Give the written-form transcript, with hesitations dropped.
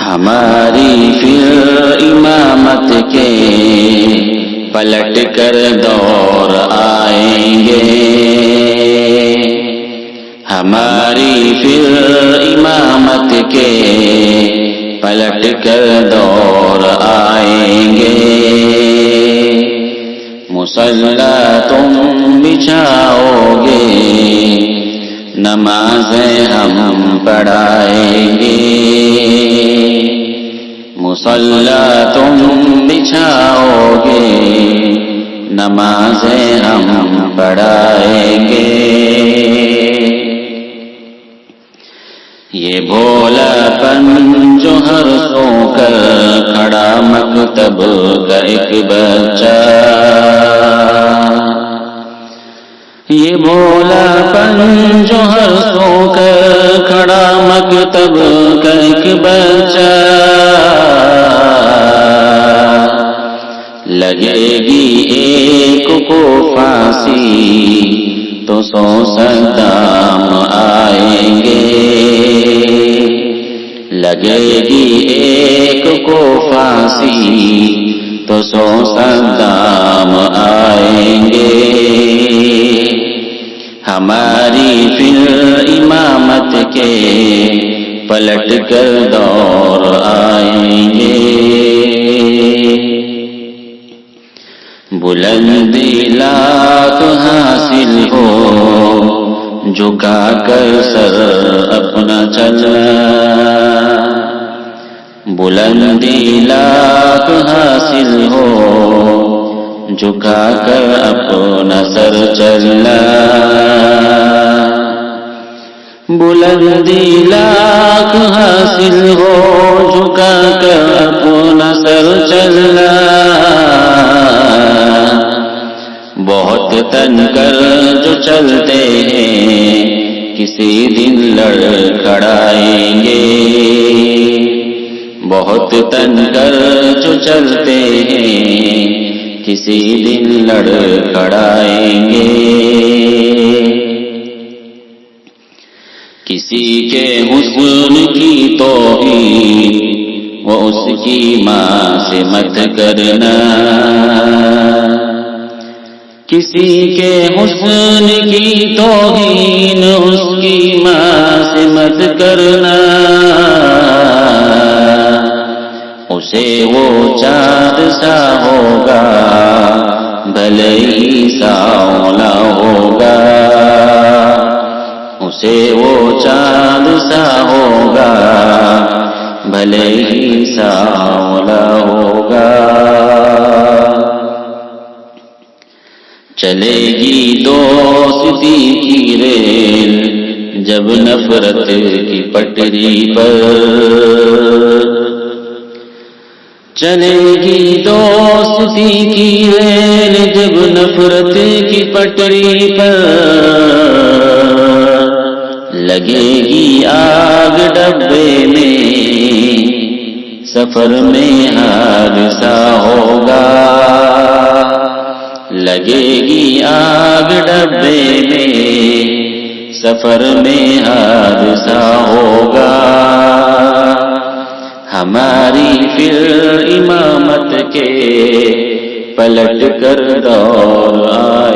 ہماری پھر امامت کے پلٹ کر دور آئیں گے، ہماری پھر امامت کے پلٹ کر دور آئیں گے، مصلی تم بچھاؤ گے، نمازیں ہم پڑھائیں گے، مصلی تم بچھاؤ گے، نمازیں ہم پڑھائیں گے، یہ بھولا پن جو ہر سو کر کھڑا مکتب کا ایک بچہ، یہ بھولا پن جو ہر سو کر کھڑا مکتب کا ایک بچہ، لگے گی ایک کو پھانسی تو 100 صدام آئیں گے، لگے گی ایک کو پھانسی تو 100 صدام آئیں گے، ہماری پھر امامت کے پلٹ کر دور آئیں گے، بلندی لاکھ حاصل ہو، جھکا کر سر اپنا چلنا، بلندی لاکھ حاصل ہو، جھکا کر اپنا سر چلنا، بلندی لاکھ حاصل ہو، جھکا کر اپنا سر چلنا، بہت تن کر جو چلتے ہیں کسی دن لڑ کھڑائیں گے، بہت تن کر جو چلتے ہیں کسی دن لڑ کھڑائیں گے، کسی کے حسن کی توہین وہ اس کی ماں سے مت کرنا، کسی کے حسن کی توہین اس کی ماں سے مت کرنا، اسے وہ چاند سا ہوگا بھلے ہی سانولا ہوگا، اسے وہ چاند سا ہوگا بھلے ہی سانولا ہوگا، چلے گی دوستی کی ریل جب نفرت کی پٹری پر، چلے گی دوستی کی ریل جب نفرت کی پٹری پر، لگے گی آگ ڈبے میں، سفر میں حادثہ ہوگا، لگے گی آگ ڈبے میں، سفر میں حادثہ ہوگا، ہماری پھر امامت کے پلٹ کر دور